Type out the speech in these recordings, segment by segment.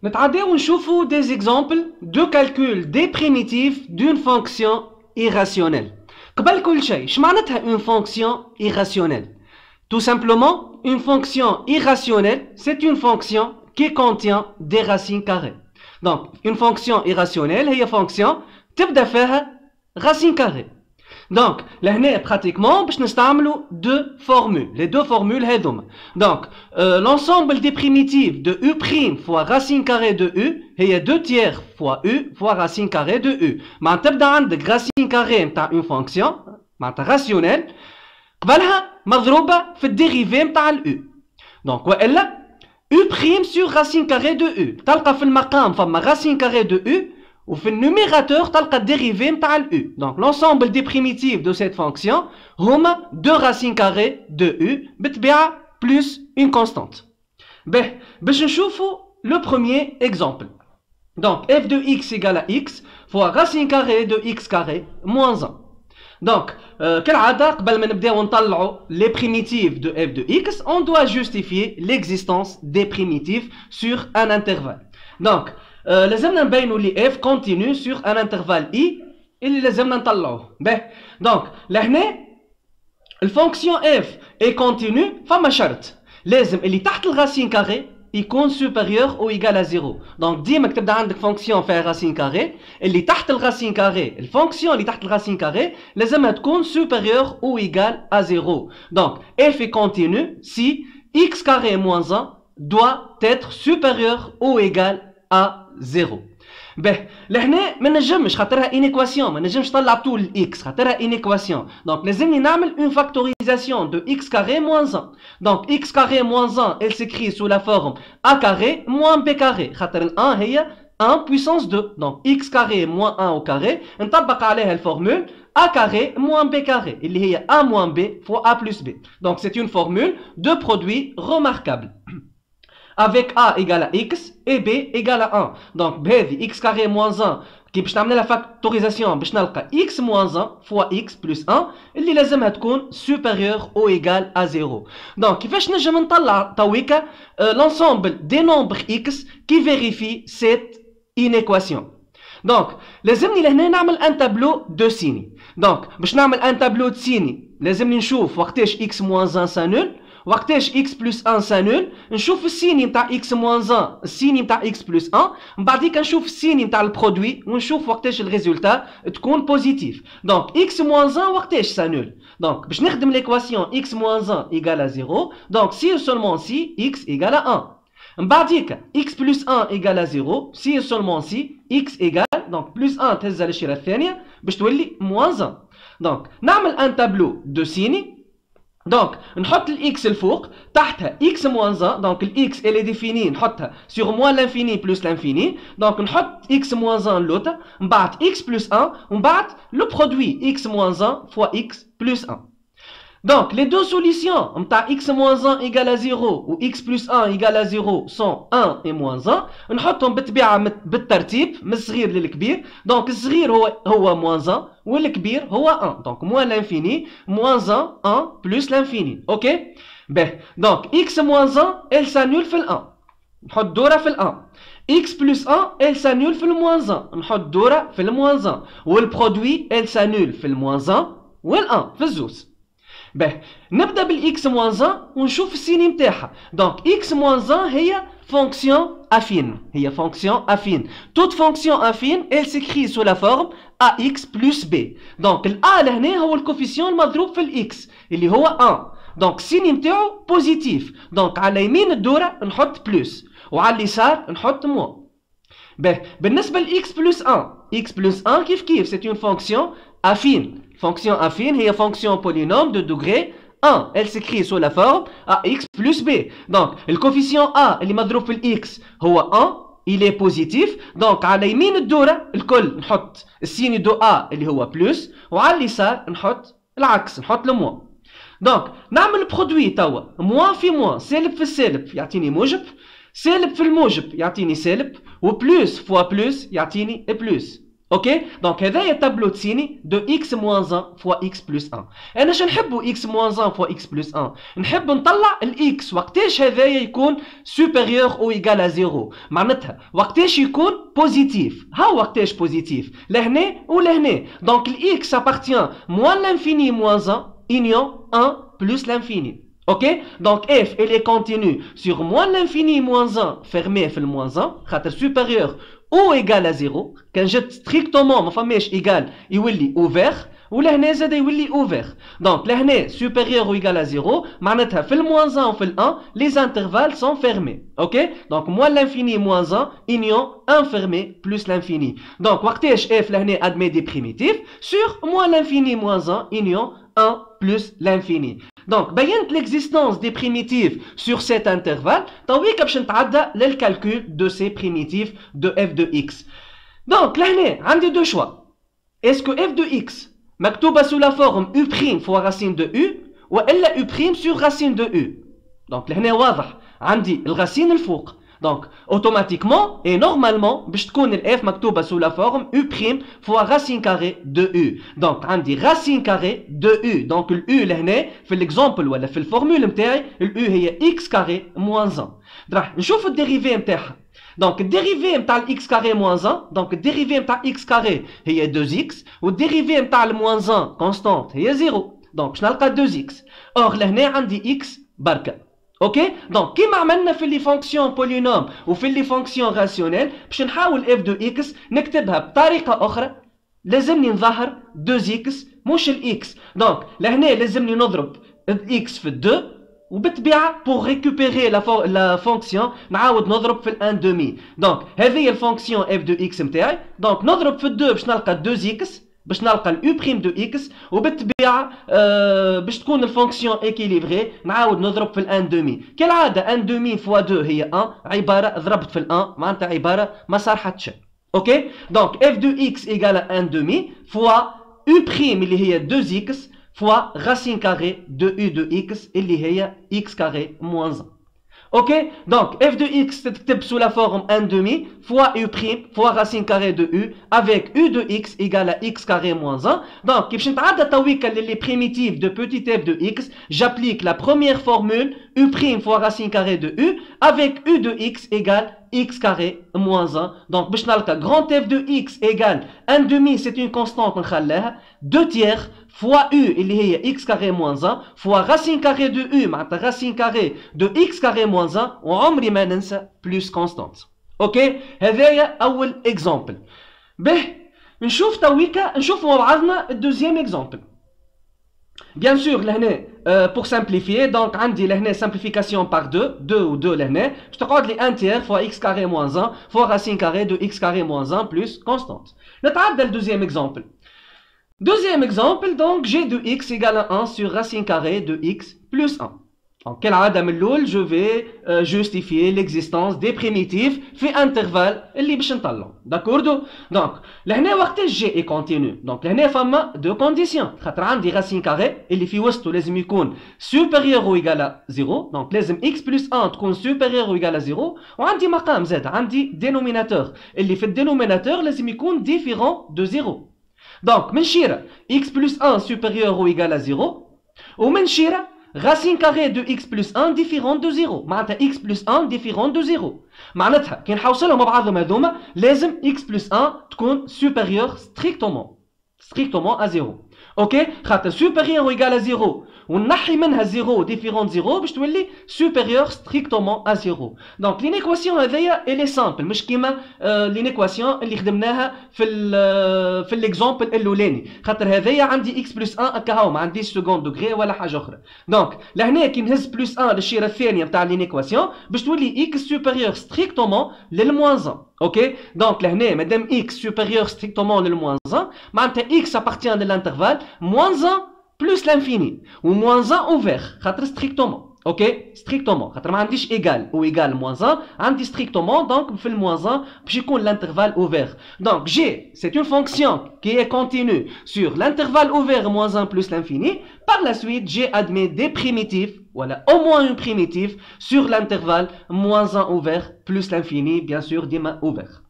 نتعداو نشوفوا des exemples de calcul des primitives d'une fonction irrationnelle. قبل كل شيء اش معناتها une fonction irrationnelle? Tout simplement, une fonction irrationnelle, c'est une fonction qui contient des racines carrées. Donc, une fonction irrationnelle هي fonction تبدا فيها racine carrée. Donc, là, pratiquement, باش نستعملوا deux formules. Les deux formules هذوما. Donc, l'ensemble des primitives de u' fois racine carrée de u هي 2 tiers fois u fois racine carrée de u. معناتها تبدا عندك racine carrée نتاع une fonction معناتها rationnelle قبلها مضروبة في الديريفي نتاع الu. Donc, والا u' sur racine carrée de u. تلقى في المقام فما racine carrée de u. Ou في النوميراتور تلقى الديريفي نتاع الu. Donc l'ensemble des primitives de cette fonction هما 2 racines carrées de u بالطبيعة plus une constante. باش نشوفوا le premier exemple. Donc f de x égale à x fois racine carrée de x carré moins 1. Donc كالعادة قبل ما نبداو نطلعوا les primitives de f de x, on doit justifier l'existence des primitives sur un intervalle. Donc لازمنا نبينوا لي f continue sur un intervalle i اللي لازمنا نطلعوه. دونك لهنا الفونكسيون f est continue فما شرط لازم اللي تحت الراسين كاري يكون supérieur ou égal à 0. دونك ديما تبدا عندك فونكسيون فيها راسين كاري اللي تحت الراسين كاري الفونكسيون اللي تحت الراسين كاري لازمها تكون supérieur ou égal à 0. دونك f est continue si x carré moins 1 doit être supérieur ou égal à 0. لهنا ما نجمش خاطرها انيكواسيون ما نجمش نطلع طول الاكس خاطرها انيكواسيون. دونك لازمني نعمل une factorisation de x carré moins 1. Donc x carré moins 1 elle s'écrit sous la forme a carré moins b carré خاطر ال 1 هي 1 puissance 2. Donc x carré moins 1 au carré نطبق عليها الفورمول a carré moins b carré اللي هي a moins b fois a plus b. Donc c'est une formule de produit remarquable. Avec a égale à x et b égale à 1. Donc بهذه x carré moins 1 كي باش نعمل لها فاكتوريزاسيون باش نلقى x moins 1 fois x plus 1 اللي لازمها تكون supérieur ou égal à 0. Donc كيفاش نجم نطلع تويكا l'ensemble des nombres x qui vérifie cette inéquation. Donc لازمني لهنا نعمل ان تابلو دو سيني. Donc باش نعمل ان تابلو دو سيني لازمني نشوف وقتاش x moins 1 سانول وقتاش x plus 1 سانول نشوف السيني نتاع x moins 1 السيني نتاع x plus 1 من بعديك نشوف السيني نتاع البرودوي ونشوف وقتاش الريزولتا تكون بوزيتيف. دونك x moins 1 وقتاش سانول. دونك باش نخدم ليكواسيون x moins 1 égale à 0 دونك si seulement si x égale à 1. من بعديك x plus 1 égale à 0 si seulement si x égale donc plus 1 تهزها للشيره الثانيه باش تولي moins 1. دونك نعمل ان تابلو دو سيني. دونك نحط الاكس الفوق تحتها x moins 1 دونك الاكس اللي ديفيني نحطها sur moins l'infini plus l'infini. دونك نحط x moins 1 لوطا من بعد x plus 1 ومن بعد لو برودوي x moins 1 fois x plus 1. Donc les deux solutions نتاع x moins 1 égale à 0 و x plus 1 égale à 0 sont 1 et moins 1 نحطهم بالطبيعة بالترتيب من الصغير للكبير. دونك الصغير هو moins 1 والكبير هو 1. دونك moins l'infini moins 1 1 plus l'infini. اوكي دونك x moins 1 elle s'annule في ال 1 نحط دورة في ال 1. x plus 1 elle s'annule في ال moins 1 نحط دورة في ال moins 1 والبرودوي elle s'annule في ال moins 1 وال 1 في الزوز. نبدا بالاكس moins 1 ونشوف السيني نتاعها. دونك x moins 1 هي fonction affine. هي fonction affine. Toute fonction affine elle s'écrit sous la forme ax plus b. دونك ال a لهنا هو الكوفيسيون المضروب في الاكس اللي هو 1. دونك السيني نتاعو بوزيتيف. دونك على يمين الدوره نحط بلس وعلى اليسار نحط موان. بالنسبه ل x plus 1 x plus 1 كيف c'est une fonction affine. Fonction affine هي fonction polynôme de degré 1. Elle s'écrit sous la forme ax plus b. Donc le coefficient a اللي مضروب في الاكس هو 1 il est positif. Donc على يمين الدورة الكل نحط السين دو a اللي هو بلس وعلى اليسار نحط العكس نحط الموان. دونك نعمل برودوي توا موان في موان سالب في السالب يعطيني موجب سالب في الموجب يعطيني سالب وبلس فوا بلس يعطيني بلس. Ok, donc هذا tableau تسيني de x moins 1 fois x plus 1. انا شنو نحبوا x moins 1 fois x plus 1؟ نحب نطلع x وقتاش هذايا يكون supérieur ou égal à 0. معناتها وقتاش يكون بوزيتيف. ها وقتاش بوزيتيف لهنا ولهنا. donc x appartient moins l'infini moins 1 union 1 plus l'infini. Ok, donc f elle est continue sur moins l'infini moins 1 fermé في moins 1 خاطر supérieur ou égal à 0 كان جات strictement ما فماش égal يولي ouvert ولهنا زاد يولي ouvert. donc لهنا supérieur ou égal à 0 معناتها في moins 1 وفي 1 les intervalles sont fermés. ok, donc moins l'infini moins 1 union 1 fermé plus l'infini. donc وقتاش f لهنا admet des primitifs sur moins l'infini moins 1 union 1 plus l'infini. donc بينت l'existence des primitifs sur cet intervalle. تويك باش نتعدى للcalcul de ces primitifs de f de x. donc لهنا عندي deux choix. est-ce que f de x مكتوبة sous la forme u' fois racine de u وإلا u' sur racine de u. donc لهنا واضح عندي الرacine الفوق. donc automatiquement et normalement باش تكون الf مكتوبة sous la forme u' fois racine carrée de u. donc عندي racine carrée de u. donc ال u لهنا في l'exemple ولا في الفورمول نتاعي ال u هي x carré moins 1. راح نشوف الديريفي نتاعها. donc الديريفي نتاع ال x carré moins 1 donc الديريفي نتاع x carré هي 2x والديريفي نتاع ال moins 1 constante هي 0. donc باش نلقى 2x. or لهنا عندي x بركة. ok, donc كيما عملنا في لي فونكسيون بولينوم وفي لي فونكسيون راسيونيل باش نحاول f de x نكتبها بطريقة أخرى. لازمني نظهر 2x مش ال x. donc لهنا لازمني نضرب x في 2 وبالطبيعة pour récupérer la fonction نعاود نضرب في ال 1/2. donc هذه الفونكسيون f de x نتاعي. donc نضرب في 2 باش نلقى 2x باش نلقى ال u' de x وبالطبيعة باش تكون الفونكسيون équilibrée نعاود نضرب في ال 1/2. كالعادة 1/2 fois 2 هي 1 عبارة ضربت في ال 1 معناتها عبارة ما صارحتش. اوكي donc f de x égale à 1/2 fois u' اللي هي 2x fois racine carrée de u de x اللي هي x carré moins 1. ok, donc f de x تكتب sous la forme 1/2 fois u' fois racine carrée de u avec u de x égale à x carré moins 1. donc باش نتعدى تويكا للي primitifs de petit f de x j'applique la première formule u' fois racine carrée de u avec u de x égale x carré moins 1. donc باش نلقى grand f de x égale 1/2 c'est une constante نخليها 2 tiers fois u اللي هي x carré moins 1 fois racine carrée de u معناتها racine carrée de x carré moins 1 وعمري ما ننسى plus constante. اوكي هذايا اول اكزامبل. به نشوف تويكا نشوفوا مع بعضنا الدوزيام اكزامبل. bien sûr لهنا pour simplifier donc عندي لهنا simplification par 2 2 و 2 لهنا باش تقعد لي 1 tiers fois x carré moins 1 fois racine carrée de x carré moins 1 plus constante. نتعدى الدوزيام اكزامبل. deuxième exemple, donc g de x égale à 1 sur racine carrée de x plus 1. Donc, كالعادة من الأول je vais justifier l'existence des primitifs في intervalle اللي باش نطلعو. d'accord. donc لهنا وقتاش g est continu. donc لهنا فما deux conditions. خاطر عندي racine carrée اللي في وسطو لازم يكون supérieur ou égal à 0. donc لازم x plus 1 تكون supérieur ou égal à 0. وعندي مقام زاد عندي dénominateur اللي في الدينوميناتور لازم يكون différent de 0. donc من شيرة x plus 1 supérieur ou égal à 0 ومن شيرة racine carrée de x plus 1 différent de 0 معناتها x plus 1 différent de 0. معناتها كي نحوصلهم مع بعضهم هذوما لازم x plus 1 تكون supérieur strictement à 0. اوكي خاطر supérieur ou égal à 0 ونحي منها 0 différent de 0 باش تولي supérieur strictement à 0. donc لينيكواسيون هذيا elle est simple مش كيما لينيكواسيون اللي خدمناها في الاكزامبل الاولاني خاطر هذيا عندي x plus 1 هكا ما عنديش سكوند دوغري ولا حاجه اخرى. donc لهنا كي نهز بلس 1 للشيره الثانيه نتاع لينيكواسيون باش تولي x supérieur strictement للموان 1. ok donc لهنا مادام x supérieur strictement للموان 1 معناتها x appartient de l'intervalle moins 1 plus l'infini ou moins 1 ouvert خاطر strictement. ok strictement خاطر ما عنديش égal ou égal moins 1 عندي strictement donc في moins 1 باش يكون l'intervalle ouvert. donc g c'est une fonction qui est continue sur l'intervalle ouvert moins 1 plus l'infini. par la suite g admet des primitifs voilà au moins une primitive sur l'intervalle moins 1 ouvert plus l'infini bien sûr ديما ouvert.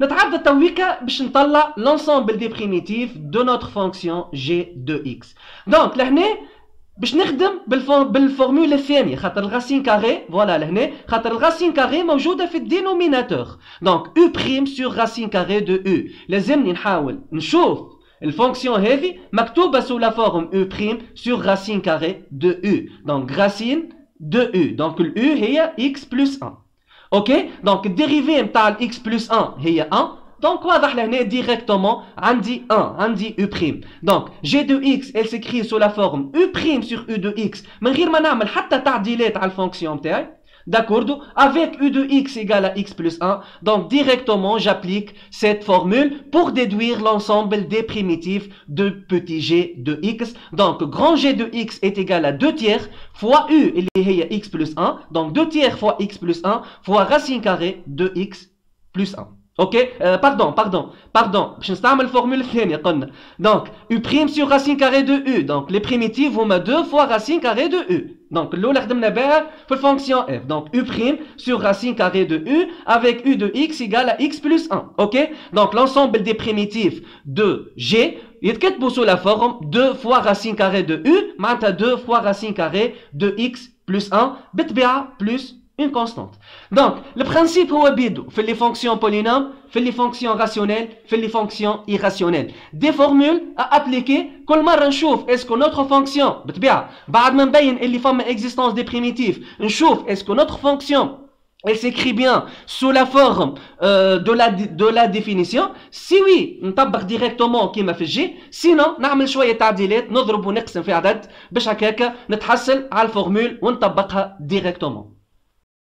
نتعدى تويكا باش نطلع l'ensemble des primitifs de notre fonction g de x. دونك لهنا باش نخدم بالفورمول الثانيه خاطر الغاسين كاري فوالا لهنا خاطر الغاسين كاري موجوده في الدينوميناتور. دونك او بريم سور غاسين كاري دو او. لازمني نحاول نشوف الفونكسيون هذه مكتوبه سو لا فورم او بريم سور غاسين كاري دو او. دونك غاسين دو او. دونك الاو هي x بلس 1. اوكي دونك الديريفي نتاع الاكس بلس 1 هي 1. دونك واضح لهنا ديريكتومون عندي 1 عندي او بريم. دونك جي دو اكس elle s'écrit sous la forme او بريم sur او دو اكس من غير ما نعمل حتى تعديلات على الفونكسيون نتاعي. D'accord, avec u de x égale à x plus 1, donc directement j'applique cette formule pour déduire l'ensemble des primitifs de petit g de x. Donc grand g de x est égal à 2 tiers fois u, il est x plus 1, donc 2 tiers fois x plus 1 fois racine carrée de x plus 1. Ok, pardon, je نستعمل الفورمule الثانية قلنا. Donc u prime sur racine carrée de u, donc les primitives هما 2 fois racine carrée de u. Donc الأولى خدمنا بها في الفونكسيون f. Donc u prime sur racine carrée de u avec u de x égale à x plus 1. Ok, donc l'ensemble des primitifs de g يتكتبوا sous la forme 2 fois racine carrée de u معناتها 2 fois racine carrée de x plus 1 بالطبيعة plus une constante. Donc, le principe هو بيدو في les fonctions polynômes, في les fonctions rationnelles, في les fonctions irrationnelles. Des formules à appliquer كل مرة نشوف est-ce que notre fonction بالطبيعة بعد ما نبين اللي فما existence des primitifs نشوف est-ce que notre fonction elle s'écrit bien sous la forme de la définition. Si oui نطبق directement كيما في الجي. sinon نعمل شوية تعديلات نضرب ونقسم في عدد باش هكاك نتحصل على الفورمول ونطبقها directement.